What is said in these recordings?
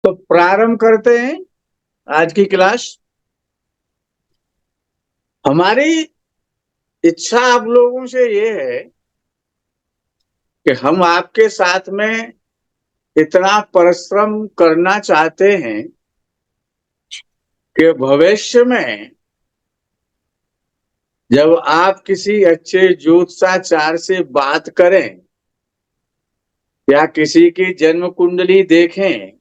तो प्रारंभ करते हैं आज की क्लास। हमारी इच्छा आप लोगों से ये है कि हम आपके साथ में इतना परिश्रम करना चाहते हैं कि भविष्य में जब आप किसी अच्छे ज्योतिषाचार्य से बात करें या किसी की जन्म कुंडली देखें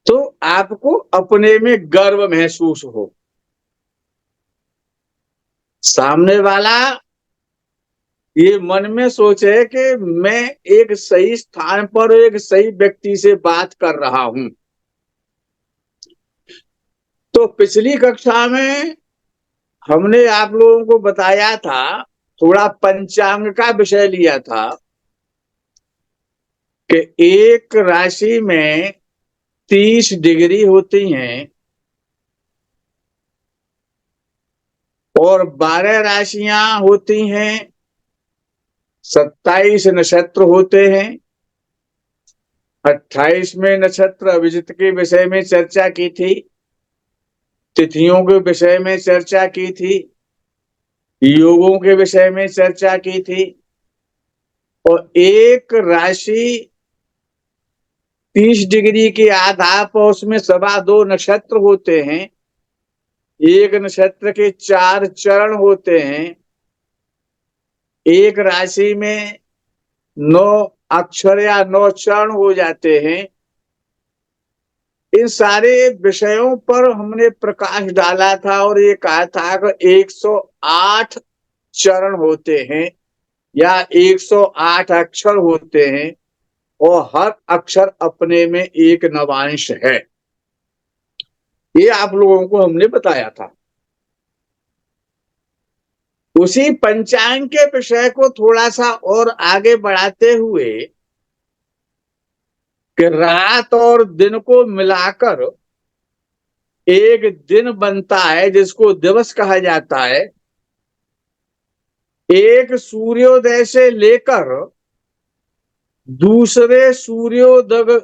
तो आपको अपने में गर्व महसूस हो। सामने वाला ये मन में सोचे कि मैं एक सही स्थान पर एक सही व्यक्ति से बात कर रहा हूं। तो पिछली कक्षा में हमने आप लोगों को बताया था, थोड़ा पंचांग का विषय लिया था कि एक राशि में 30 डिग्री होती हैं और 12 राशियां होती हैं, 27 नक्षत्र होते हैं। 28वें नक्षत्र अभिजित के विषय में चर्चा की थी, तिथियों के विषय में चर्चा की थी, योगों के विषय में चर्चा की थी। और एक राशि 30 डिग्री के आधार पर उसमें 2.25 नक्षत्र होते हैं। एक नक्षत्र के 4 चरण होते हैं। एक राशि में 9 अक्षर या 9 चरण हो जाते हैं। इन सारे विषयों पर हमने प्रकाश डाला था और ये कहा था कि 108 चरण होते हैं या 108 अक्षर होते हैं और हर अक्षर अपने में एक नवांश है। ये आप लोगों को हमने बताया था। उसी पंचांग के विषय को थोड़ा सा और आगे बढ़ाते हुए कि रात और दिन को मिलाकर एक दिन बनता है जिसको दिवस कहा जाता है। एक सूर्योदय से लेकर दूसरे सूर्योदय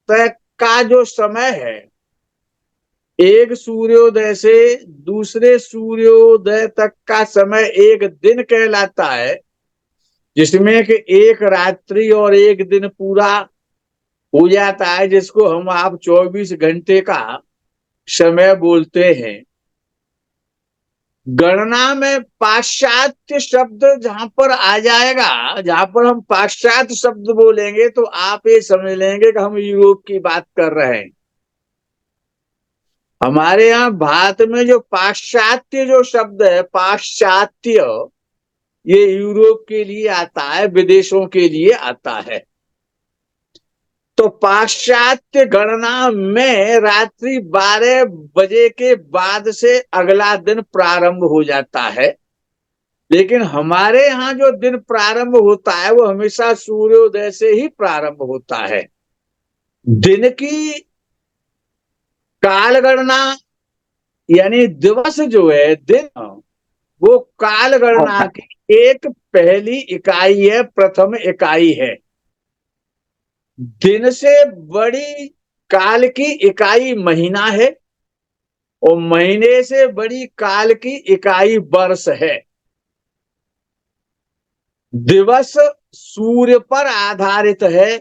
तक का जो समय है, एक सूर्योदय से दूसरे सूर्योदय तक का समय एक दिन कहलाता है, जिसमें कि एक रात्रि और एक दिन पूरा हो जाता है, जिसको हम आप 24 घंटे का समय बोलते हैं। गणना में पाश्चात्य शब्द जहां पर आ जाएगा, जहां पर हम पाश्चात्य शब्द बोलेंगे तो आप ये समझ लेंगे कि हम यूरोप की बात कर रहे हैं। हमारे यहाँ भारत में जो पाश्चात्य जो शब्द है, पाश्चात्य, ये यूरोप के लिए आता है, विदेशों के लिए आता है। तो पाश्चात्य गणना में रात्रि 12 बजे के बाद से अगला दिन प्रारंभ हो जाता है। लेकिन हमारे यहाँ जो दिन प्रारंभ होता है वो हमेशा सूर्योदय से ही प्रारंभ होता है। दिन की काल गणना यानी दिवस जो है, दिन, वो काल गणना की एक पहली इकाई है, प्रथम इकाई है। दिन से बड़ी काल की इकाई महीना है और महीने से बड़ी काल की इकाई वर्ष है। दिवस सूर्य पर आधारित है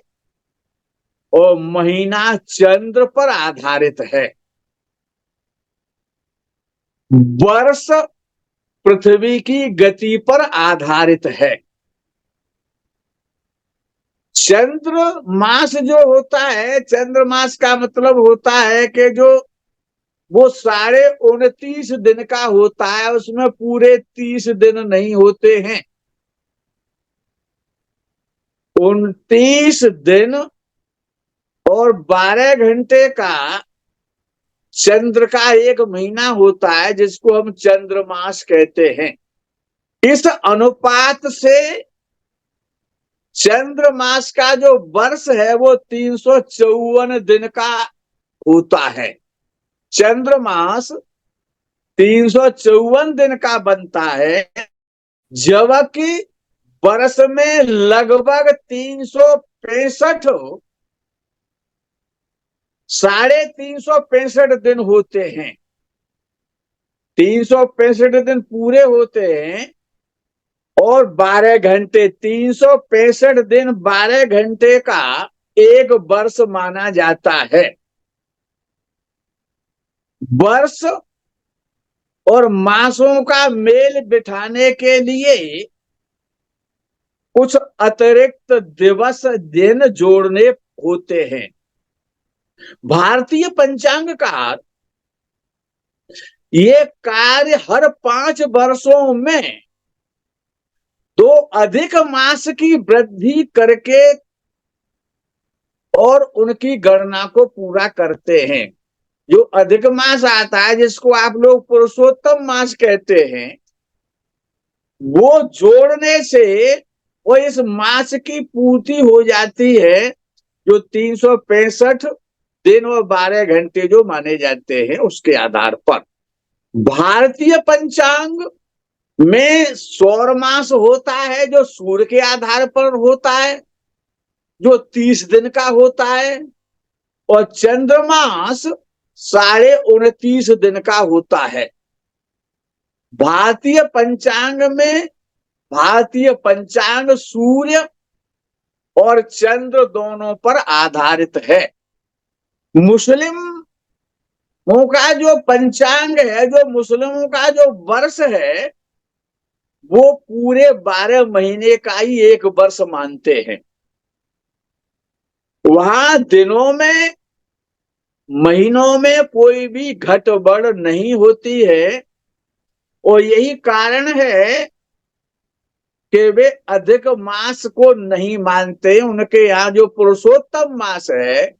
और महीना चंद्र पर आधारित है। वर्ष पृथ्वी की गति पर आधारित है। चंद्र मास जो होता है, चंद्र मास का मतलब होता है कि जो वो 29.5 दिन का होता है, उसमें पूरे 30 दिन नहीं होते हैं। 29 दिन और 12 घंटे का चंद्र का एक महीना होता है, जिसको हम चंद्रमास कहते हैं। इस अनुपात से चंद्रमास का जो वर्ष है वो 354 दिन का होता है। चंद्रमास 354 दिन का बनता है, जबकि वर्ष में लगभग 365 365 दिन होते हैं। 365 दिन पूरे होते हैं और 12 घंटे, 365 दिन 12 घंटे का एक वर्ष माना जाता है। वर्ष और मासों का मेल बिठाने के लिए कुछ अतिरिक्त दिवस दिन जोड़ने होते हैं। भारतीय पंचांग का ये कार्य हर 5 वर्षों में 2 अधिक मास की वृद्धि करके और उनकी गणना को पूरा करते हैं। जो अधिक मास आता है, जिसको आप लोग पुरुषोत्तम मास कहते हैं, वो जोड़ने से वो इस मास की पूर्ति हो जाती है, जो 365 दिन और 12 घंटे जो माने जाते हैं उसके आधार पर। भारतीय पंचांग में सौर मास होता है, जो सूर्य के आधार पर होता है, जो 30 दिन का होता है, और चंद्रमास 29.5 दिन का होता है। भारतीय पंचांग सूर्य और चंद्र दोनों पर आधारित है। मुस्लिमों का जो पंचांग है, जो मुस्लिमों का जो वर्ष है, वो पूरे 12 महीने का ही एक वर्ष मानते हैं। वहां दिनों में, महीनों में कोई भी घट बढ़ नहीं होती है, और यही कारण है कि वे अधिक मास को नहीं मानते। उनके यहाँ जो पुरुषोत्तम मास है,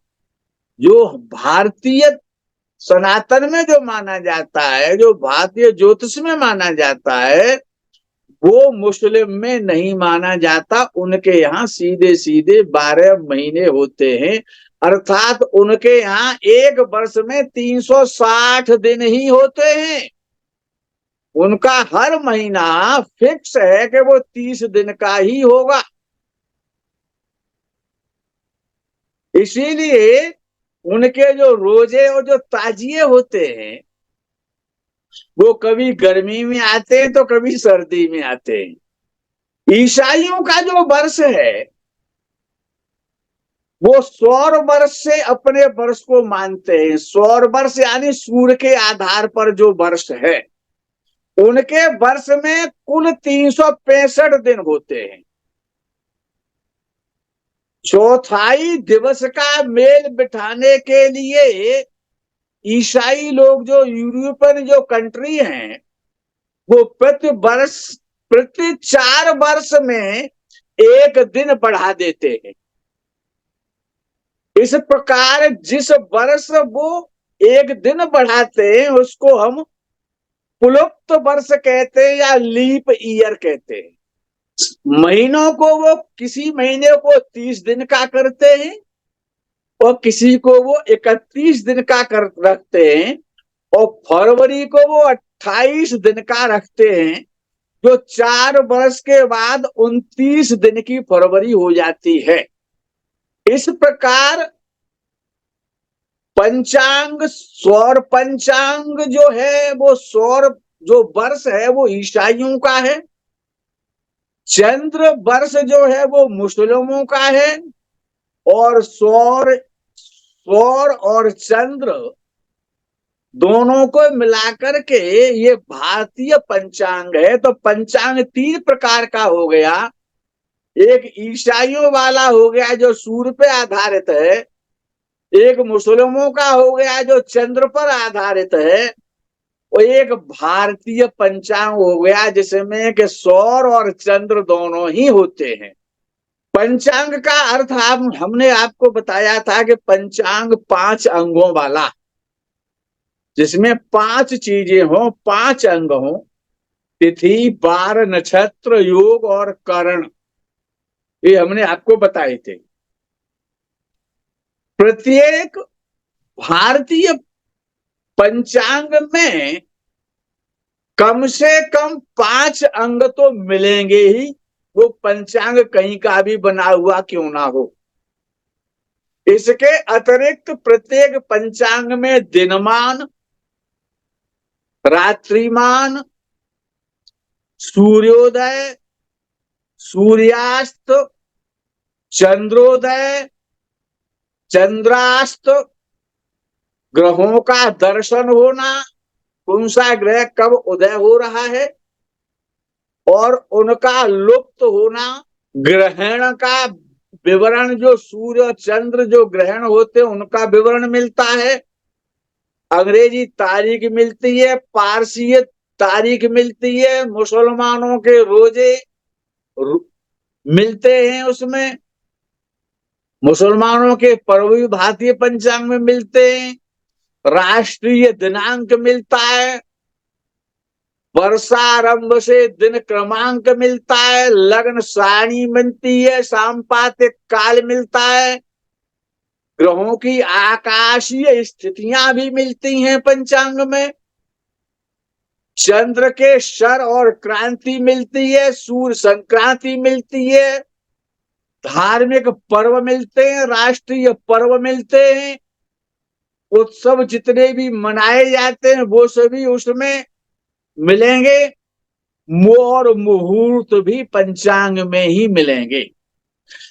जो भारतीय सनातन में जो माना जाता है, जो भारतीय ज्योतिष में माना जाता है, वो मुस्लिम में नहीं माना जाता। उनके यहाँ सीधे सीधे 12 महीने होते हैं, अर्थात उनके यहाँ एक वर्ष में 360 दिन ही होते हैं। उनका हर महीना फिक्स है कि वो 30 दिन का ही होगा। इसीलिए उनके जो रोजे और जो ताजिए होते हैं, वो कभी गर्मी में आते हैं तो कभी सर्दी में आते हैं। ईसाइयों का जो वर्ष है, वो सौर वर्ष से अपने वर्ष को मानते हैं। सौर वर्ष यानी सूर्य के आधार पर जो वर्ष है, उनके वर्ष में कुल 365 दिन होते हैं। चौथाई दिवस का मेल बिठाने के लिए ईसाई लोग, जो यूरोपियन जो कंट्री हैं, वो प्रति 4 वर्ष में एक दिन बढ़ा देते हैं। इस प्रकार जिस वर्ष वो एक दिन बढ़ाते हैं, उसको हम पुलुप्त वर्ष कहते हैं या लीप ईयर कहते हैं। महीनों को वो किसी महीने को 30 दिन का करते हैं और किसी को वो 31 दिन का रखते हैं, और फरवरी को वो 28 दिन का रखते हैं, जो 4 वर्ष के बाद 29 दिन की फरवरी हो जाती है। इस प्रकार पंचांग, सौर पंचांग जो है, वो सौर जो वर्ष है वो ईसाइयों का है। चंद्र वर्ष जो है वो मुस्लिमों का है, और सौर और चंद्र दोनों को मिलाकर के ये भारतीय पंचांग है। तो पंचांग 3 प्रकार का हो गया। एक ईसाइयों वाला हो गया जो सूर्य पे आधारित है, एक मुस्लिमों का हो गया जो चंद्र पर आधारित है, और एक भारतीय पंचांग हो गया जिसमें कि सौर और चंद्र दोनों ही होते हैं। पंचांग का अर्थ हमने आपको बताया था कि पंचांग 5 अंगों वाला, जिसमें 5 चीजें हो, 5 अंग हो, तिथि, वार, नक्षत्र, योग और करण, ये हमने आपको बताए थे। प्रत्येक भारतीय पंचांग में कम से कम 5 अंग तो मिलेंगे ही, वो पंचांग कहीं का भी बना हुआ क्यों ना हो। इसके अतिरिक्त प्रत्येक पंचांग में दिनमान, रात्रिमान, सूर्योदय, सूर्यास्त, चंद्रोदय, चंद्रास्त, ग्रहों का दर्शन होना, कौन सा ग्रह कब उदय हो रहा है, और उनका लुप्त होना, ग्रहण का विवरण, जो सूर्य और चंद्र जो ग्रहण होते हैं उनका विवरण मिलता है। अंग्रेजी तारीख मिलती है, पारसी तारीख मिलती है, मुसलमानों के रोजे मिलते हैं, उसमें मुसलमानों के पर्व भी भारतीय पंचांग में मिलते हैं, राष्ट्रीय दिनांक मिलता है, वर्षारंभ से दिन क्रमांक मिलता है, लग्न सारणी मिलती है, सांपातिक काल मिलता है, ग्रहों की आकाशीय स्थितियां भी मिलती हैं पंचांग में, चंद्र के शर और क्रांति मिलती है, सूर्य संक्रांति मिलती है, धार्मिक पर्व मिलते हैं, राष्ट्रीय पर्व मिलते हैं, उत्सव जितने भी मनाए जाते हैं वो सभी उसमें मिलेंगे, और मुहूर्त भी पंचांग में ही मिलेंगे।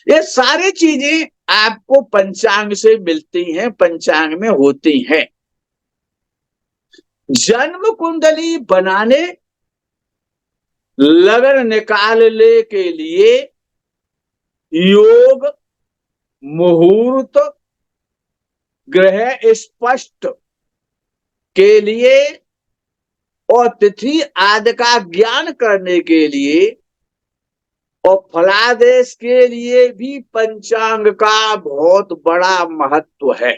ये सारी चीजें आपको पंचांग से मिलती हैं, पंचांग में होती हैं। जन्म कुंडली बनाने, लगन निकालने के लिए योग, मुहूर्त, ग्रह स्पष्ट के लिए और तिथि आदि का ज्ञान करने के लिए और फलादेश के लिए भी पंचांग का बहुत बड़ा महत्व है।